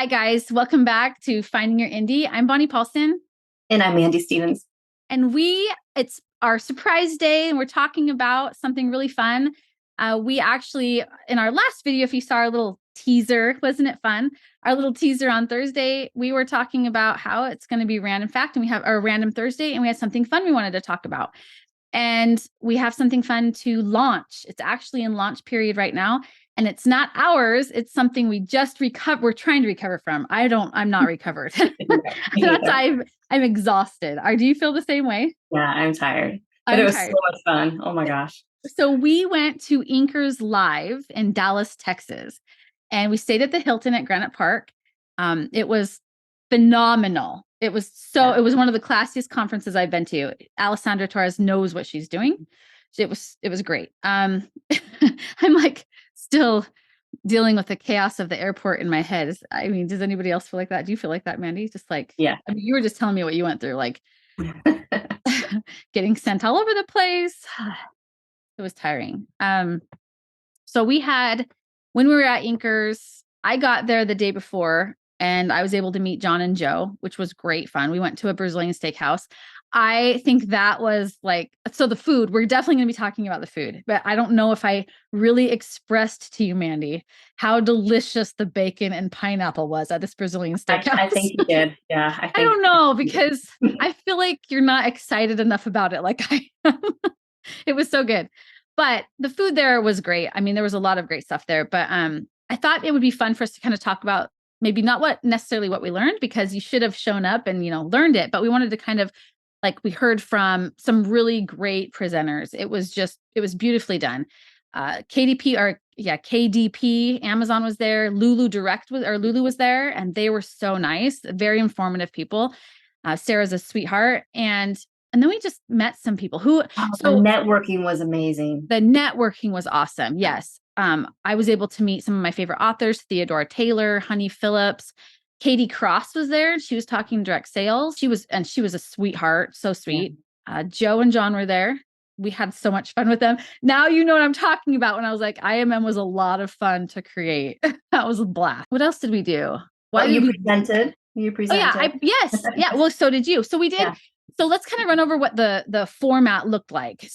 Hi, guys. Welcome back to Finding Your Indie. I'm Bonnie Paulson. And I'm Mandy Stevens. And it's our surprise day, and we're talking about something really fun. We actually, in our last video, if you saw our little teaser, wasn't it fun? Our little teaser on Thursday, we were talking about how it's going to be random fact, and we have our random Thursday, and we had something fun we wanted to talk about. And we have something fun to launch. It's actually in launch period right now. And it's not ours. It's something we just we're trying to recover from. I'm not recovered. I'm exhausted. Do you feel the same way? Yeah, I'm tired. But it was so much fun. Oh my gosh. So we went to Inkers Live in Dallas, Texas, and we stayed at the Hilton at Granite Park. It was phenomenal. It was one of the classiest conferences I've been to. Alessandra Torres knows what she's doing. It was great. I'm like still dealing with the chaos of the airport in my head. I mean, does anybody else feel like that? Do you feel like that, Mandy? Just like, yeah. I mean, you were just telling me what you went through, like getting sent all over the place. It was tiring. So when we were at Inkers, I got there the day before and I was able to meet John and Joe, which was great fun. We went to a Brazilian steakhouse. I think that was so the food, we're definitely going to be talking about the food, but I don't know if I really expressed to you, Mandy, how delicious the bacon and pineapple was at this Brazilian steakhouse. I think you did. Yeah. I don't know, because I feel like you're not excited enough about it like I am. It was so good. But the food there was great. I mean, there was a lot of great stuff there, but I thought it would be fun for us to kind of talk about maybe not necessarily what we learned, because you should have shown up and, learned it, but we wanted to kind of we heard from some really great presenters. It was beautifully done. KDP, Amazon was there. Lulu was there, and they were so nice, very informative people. Sarah's a sweetheart. And then we just met some people who. The networking was amazing. The networking was awesome. Yes. I was able to meet some of my favorite authors, Theodora Taylor, Honey Phillips. Katie Cross was there. She was talking direct sales. She was a sweetheart. So sweet. Yeah. Joe and John were there. We had so much fun with them. Now you know what I'm talking about when I was like, IMM was a lot of fun to create. That was a blast. What else did we do? You presented. You presented. Oh, yeah. Yes. Yeah. Well, so did you. So we did. Yeah. So let's kind of run over what the format looked like.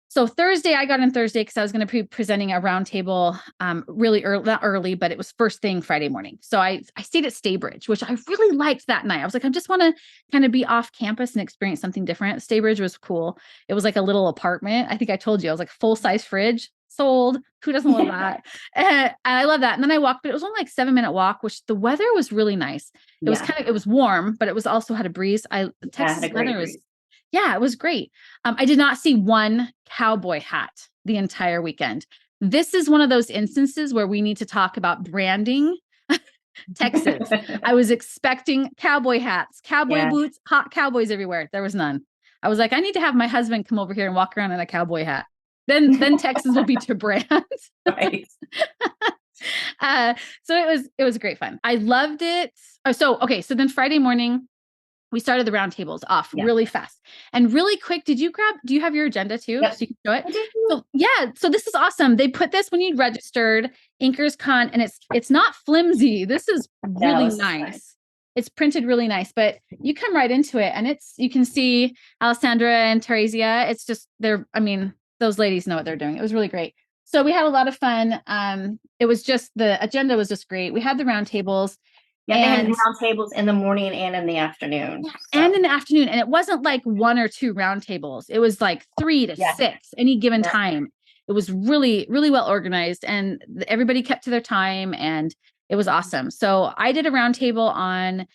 So Thursday, I got in Thursday because I was going to be presenting a roundtable really early, not early, but it was first thing Friday morning. So I stayed at Staybridge, which I really liked that night. I was like, I just want to kind of be off campus and experience something different. Staybridge was cool. It was like a little apartment. I think I told you, I was like full-size fridge, sold. Who doesn't love that? And I love that. And then I walked, but it was only like 7-minute walk, which the weather was really nice. It was warm, but it was also had a breeze. Texas weather was. Yeah, it was great. I did not see one cowboy hat the entire weekend. This is one of those instances where we need to talk about branding. Texas. I was expecting cowboy hats, boots, hot cowboys everywhere. There was none. I was like, I need to have my husband come over here and walk around in a cowboy hat. Then Texas will be to brand. Right. So it was great fun. I loved it. So then Friday morning, we started the roundtables off really fast and really quick. Do you have your agenda too? Yep. So you can show it. So this is awesome. They put this when you registered InkersCon, and it's not flimsy. This is really nice. It's printed really nice, but you come right into it and you can see Alessandra and Teresia. It's just, those ladies know what they're doing. It was really great. So we had a lot of fun. The agenda was just great. We had the roundtables. Yeah, they had roundtables in the morning and in the afternoon. And in the afternoon. And it wasn't like 1 or 2 roundtables. It was like 3 to 6 any given time. It was really, really well organized, and everybody kept to their time, and it was awesome. So I did a roundtable on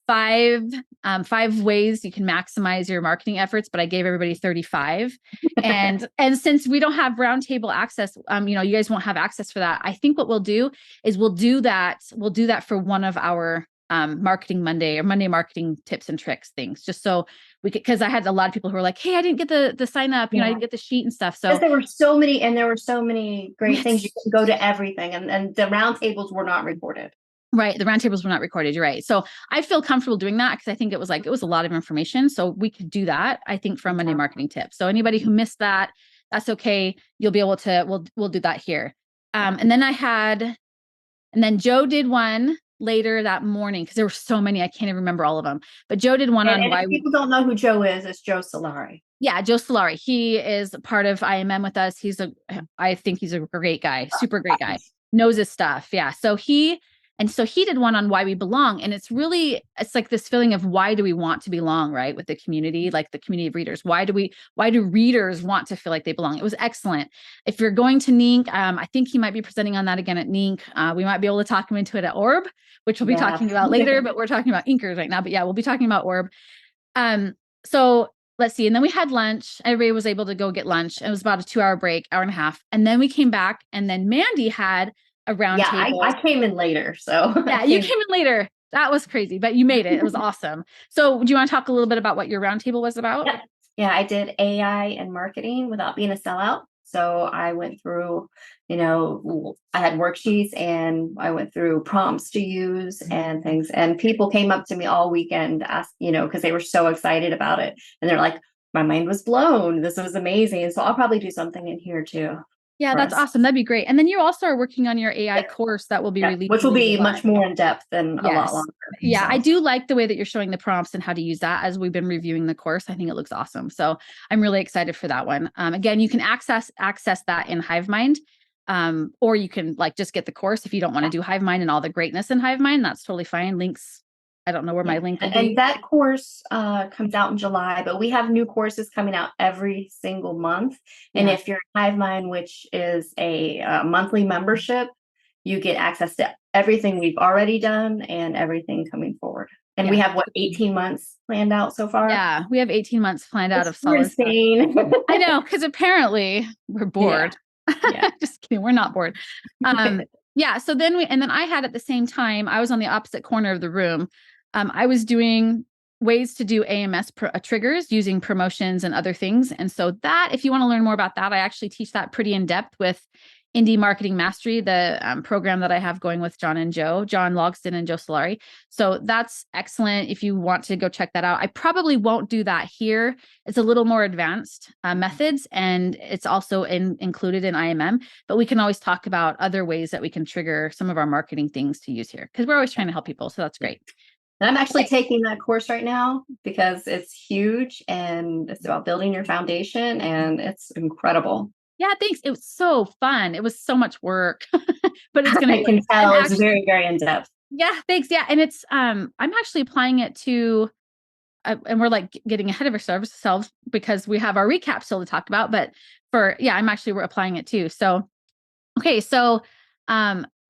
5 ways you can maximize your marketing efforts, but I gave everybody 35. And since we don't have roundtable access, you guys won't have access for that. I think what we'll do is we'll do that for one of our Marketing Monday or Monday marketing tips and tricks things, just so we could, because I had a lot of people who were like, hey, I didn't get the sign up, I didn't get the sheet and stuff. So there were so many great things. You can go to everything, and the roundtables were not recorded. Right. The roundtables were not recorded. You're right. So I feel comfortable doing that because I think it was a lot of information. So we could do that, I think, for a Monday marketing tip. So anybody who missed that, that's okay. You'll be able to, we'll do that here. And then And then Joe did one later that morning because there were so many. I can't even remember all of them. But Joe did one on And why if people don't know who Joe is, it's Joe Solari. Yeah, Joe Solari. He is part of IMM with us. I think he's a great guy, super great guy, knows his stuff. Yeah. So he did one on why we belong. And it's like this feeling of why do we want to belong, right? With the community, like the community of readers. Why do readers want to feel like they belong? It was excellent. If you're going to NINC, I think he might be presenting on that again at NINC. We might be able to talk him into it at Orb, which we'll be talking about later, but we're talking about inkers right now. But yeah, we'll be talking about Orb. So let's see. And then we had lunch. Everybody was able to go get lunch. It was about a 2-hour break, hour and a half. And then we came back and then Mandy had a round table. I came in later. So yeah, you came in later. That was crazy, but you made it. It was awesome. So do you want to talk a little bit about what your roundtable was about? Yeah, I did AI and marketing without being a sellout. So I went through, I had worksheets and I went through prompts to use and things. And people came up to me all weekend, asked, because they were so excited about it. And they're like, my mind was blown. This was amazing. And so I'll probably do something in here too. Yeah, that's awesome. That'd be great. And then you also are working on your AI course that will be released. Which will be much more in depth and a lot longer. Yeah, so. I do like the way that you're showing the prompts and how to use that as we've been reviewing the course. I think it looks awesome. So I'm really excited for that one. Again, you can access that in HiveMind, or you can just get the course if you don't want to do HiveMind and all the greatness in HiveMind. That's totally fine. Links. I don't know where my link will be. And that course comes out in July, but we have new courses coming out every single month. And if you're in HiveMind, which is a monthly membership, you get access to everything we've already done and everything coming forward. And we have 18 months planned out so far? Yeah, we have 18 months planned out of solid stuff. I know, because apparently we're bored. Yeah. Just kidding. We're not bored. Yeah. So then I had at the same time, I was on the opposite corner of the room. I was doing ways to do AMS triggers using promotions and other things. And so that, if you want to learn more about that, I actually teach that pretty in depth with Indie Marketing Mastery, the program that I have going with John Logston and Joe Solari. So that's excellent if you want to go check that out. I probably won't do that here. It's a little more advanced methods, and it's also included in IMM, but we can always talk about other ways that we can trigger some of our marketing things to use here, because we're always trying to help people. So that's great. And I'm actually taking that course right now because it's huge and it's about building your foundation and it's incredible. Yeah, thanks. It was so fun. It was so much work, but it's going to. I can tell it's very, very in depth. Yeah, thanks. Yeah, and it's I'm actually applying it to, and we're getting ahead of ourselves because we have our recap still to talk about. But we're applying it too. So, okay, so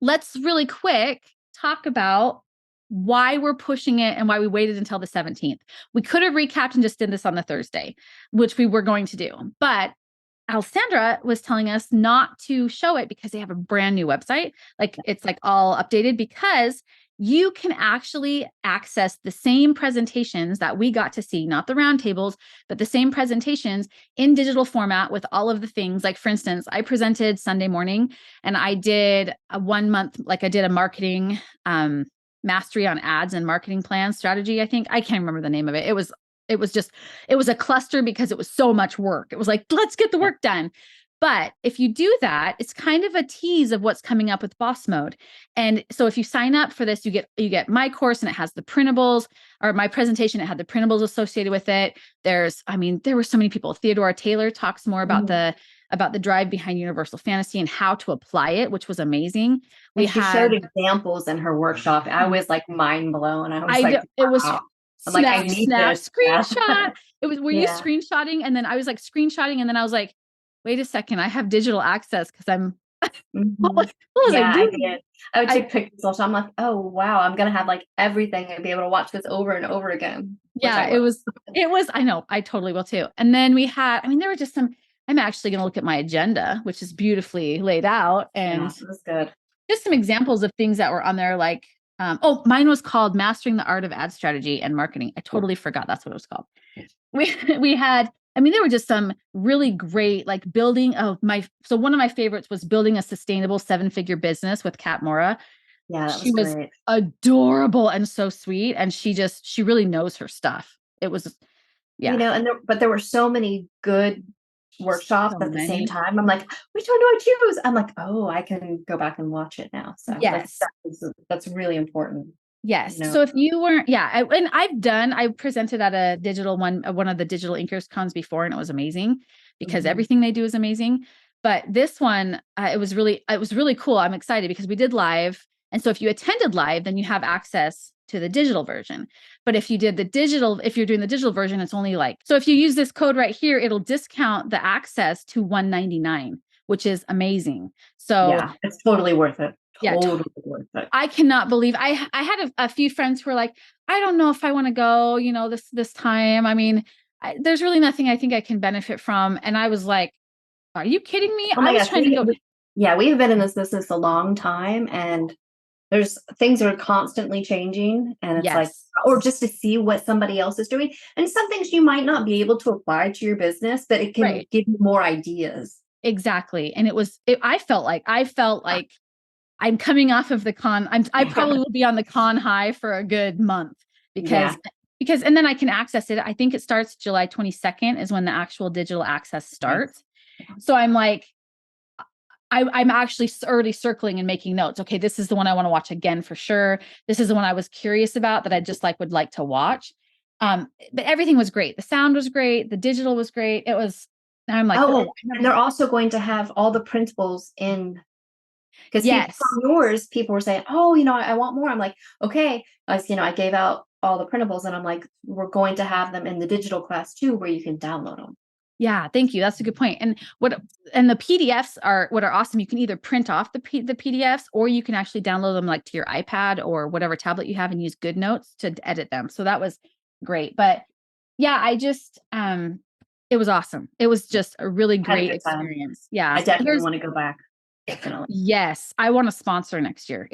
let's really quick talk about why we're pushing it and why we waited until the 17th. We could have recapped and just did this on the Thursday, which we were going to do, but Alessandra was telling us not to show it because they have a brand new website. It's all updated, because you can actually access the same presentations that we got to see, not the roundtables, but the same presentations in digital format with all of the things. Like, for instance, I presented Sunday morning and I did a 1 month, I did a marketing mastery on ads and marketing plan strategy. I think I can't remember the name of it. It was a cluster because it was so much work. It was let's get the work done. But if you do that, it's kind of a tease of what's coming up with Boss Mode. And so if you sign up for this, you get my course and it has the printables, or my presentation, it had the printables associated with it. There were so many people. Theodora Taylor talks more about the drive behind Universal Fantasy and how to apply it, which was amazing. She showed examples in her workshop. I was mind blown. It was I need this. Screenshot. Were you screenshotting? And then I was screenshotting, and then I was like, wait a second, I have digital access because I'm what was I doing? I did. I would take pictures. So I'm like, oh wow, I'm gonna have everything and be able to watch this over and over again. Yeah, it was, I know, I totally will too. And then we had, there were just some, I'm actually gonna look at my agenda, which is beautifully laid out, and it was good. Just some examples of things that were on there, mine was called Mastering the Art of Ad Strategy and Marketing. I totally forgot that's what it was called. We had, there were just some really great, building so one of my favorites was building a sustainable 7-figure business with Kat Mora. Yeah, she was adorable and so sweet. And she really knows her stuff. It was, but there were so many good workshops So at the same many. time. I'm like, which one do I choose? I'm like, oh, I can go back and watch it now. So Yes. that's really important, you Yes. know. So if you weren't, yeah, and I presented at a digital one of the digital inkers cons before, and it was amazing because Mhm. everything they do is amazing. But this one, it was really cool. I'm excited because we did live. And so if you attended live, then you have access to the digital version. But if you're doing the digital version, it's only like, so if you use this code right here, it'll discount the access to $199, which is amazing. So Yeah, it's totally worth it. yeah, Totally worth it. I cannot believe I had a few friends who were like, I don't know if I want to go, this time. I mean, there's really nothing I think I can benefit from. And I was like, are you kidding me? Oh I my was gosh, trying to go. yeah, we have been in this business a long time, and there's things are constantly changing, and it's like, Yes, or just to see what somebody else is doing, and some things you might not be able to apply to your business, but it can right. give you more ideas. Exactly. And I felt like I'm coming off of the con. I probably will be on the con high for a good month Yeah. because and then I can access it. I think it starts July 22nd is when the actual digital access starts. So I'm like, I'm actually already circling and making notes. Okay, this is the one I want to watch again for sure. This is the one I was curious about that I just would like to watch. But everything was great. The sound was great. The digital was great. It was. I'm like, Oh, oh, and they're also going to have all the printables in, because people yes, from yours, people were saying, oh, I want more. I'm like, okay. I gave out all the printables, and I'm like, we're going to have them in the digital class too, where you can download them. yeah. Thank you. That's a good point. And the PDFs are awesome. You can either print off the PDFs or you can actually download them to your iPad or whatever tablet you have and use GoodNotes to edit them. So that was great. But yeah, it was awesome. It was just a really I had a great good time. experience. Yeah. I definitely want to go back. Definitely. Yes, I want to sponsor next year.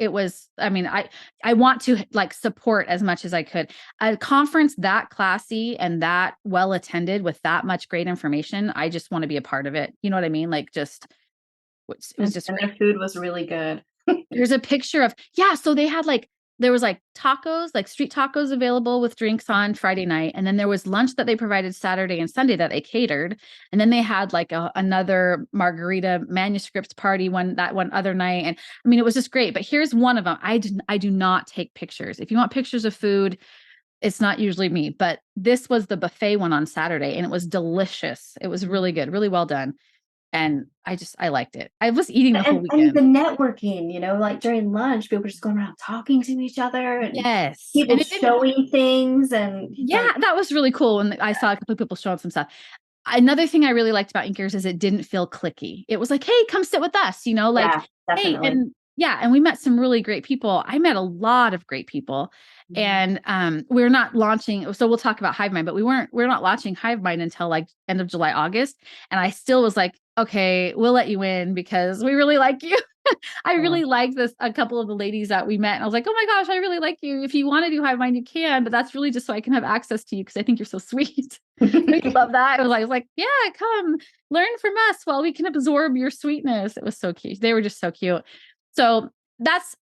I mean, I want to support as much as I could. A conference that classy and that well attended with that much great information, I just want to be a part of it. You know what I mean? It was just And great. their food was really good. There's a picture of, yeah, so they had there was tacos, street tacos available with drinks on Friday night. And then there was lunch that they provided Saturday and Sunday that they catered. And then they had another margarita manuscripts party one other night. And I mean, it was just great. But here's one of them. I do not take pictures. If you want pictures of food, it's not usually me, but this was the buffet one on Saturday and it was delicious. It was really good, really well done. And I liked it. I was eating the whole And the weekend. networking, like during lunch, people were just going around talking to each other, and Yes. people And it didn't showing things, and it's Yeah, like, that was really cool when I saw a couple of people showing some stuff. Another thing I really liked about Inkers is it didn't feel clicky. It was like, "Hey, come sit with us," yeah, "Hey," definitely. and yeah, and we met some really great people. I met a lot of great people. Mhm. And we're not launching, so we'll talk about HiveMind, but we're not launching HiveMind until end of July, August. And I still was like, okay, we'll let you in because we really like you. I Yeah. really like a couple of the ladies that we met. And I was like, oh my gosh, I really like you. If you want to do HiveMind, you can, but that's really just so I can have access to you because I think you're so sweet. We love that. I was like, yeah, come learn from us while we can absorb your sweetness. It was so cute. They were just so cute. So that's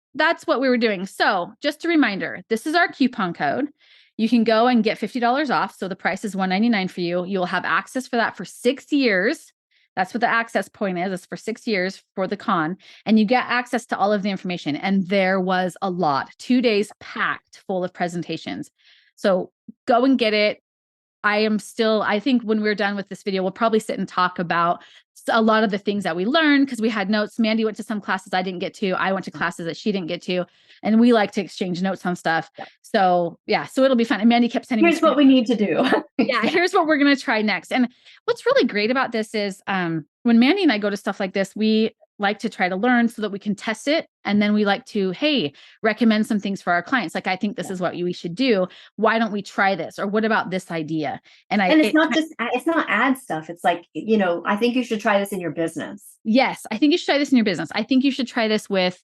what we were doing. So just a reminder, this is our coupon code. You can go and get $50 off. So the price is $199 for you. You'll have access for that for 6 years. That's what the access point is. It's for 6 years for the con. And you get access to all of the information. And there was a lot, 2 days packed full of presentations. So go and get it. I think when we're done with this video, we'll probably sit and talk about a lot of the things that we learned because we had notes. Mandy went to some classes I didn't get to. I went to classes that she didn't get to. And we like to exchange notes on stuff. So yeah, so it'll be fun. And Mandy kept sending me Here's what we need to do. yeah, here's what we're going to try next. And what's really great about this is when Mandy and I go to stuff like this, we like to try to learn so that we can test it. And then we like to, hey, recommend some things for our clients. Like, I think this is what we should do. Why don't we try this? Or what about this idea? And And it's not ad stuff. It's like, I think you should try this in your business. yes, I think you should try this in your business. I think you should try this with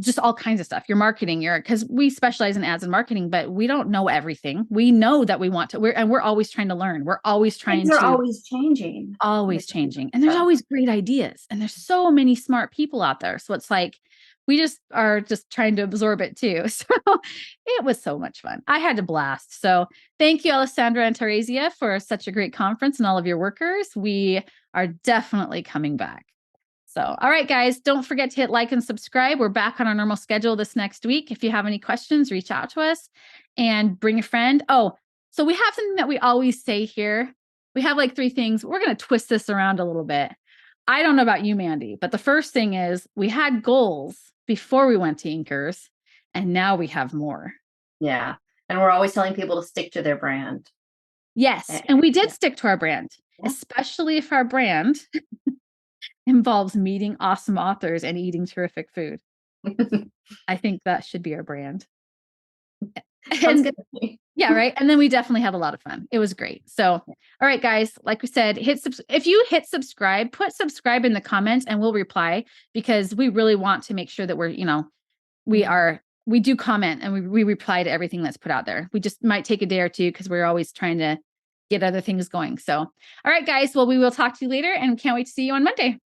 just all kinds of stuff. Your marketing, because we specialize in ads and marketing, but we don't know everything. We know that we want to, we're always trying to learn. We're always trying Things are to always changing. always changing. And there's always great ideas. And there's so many smart people out there. So it's like, we just are just trying to absorb it too. So it was so much fun. I had a blast. So thank you, Alessandra and Teresia, for such a great conference and all of your workers. We are definitely coming back. So, all right, guys, don't forget to hit like and subscribe. We're back on our normal schedule this next week. If you have any questions, reach out to us and bring a friend. Oh, so we have something that we always say here. We have like 3 things. We're going to twist this around a little bit. I don't know about you, Mandy, but the first thing is we had goals before we went to Inkers, and now we have more. Yeah. And we're always telling people to stick to their brand. Yes. And we did stick to our brand, especially if our brand involves meeting awesome authors and eating terrific food. I think that should be our brand. Sounds good. Yeah, right. And then we definitely had a lot of fun. It was great. So, all right, guys, like we said, if you hit subscribe, put subscribe in the comments and we'll reply, because we really want to make sure that we're, we do comment and we reply to everything that's put out there. We just might take a day or two because we're always trying to get other things going. So, all right, guys, well, we will talk to you later and can't wait to see you on Monday.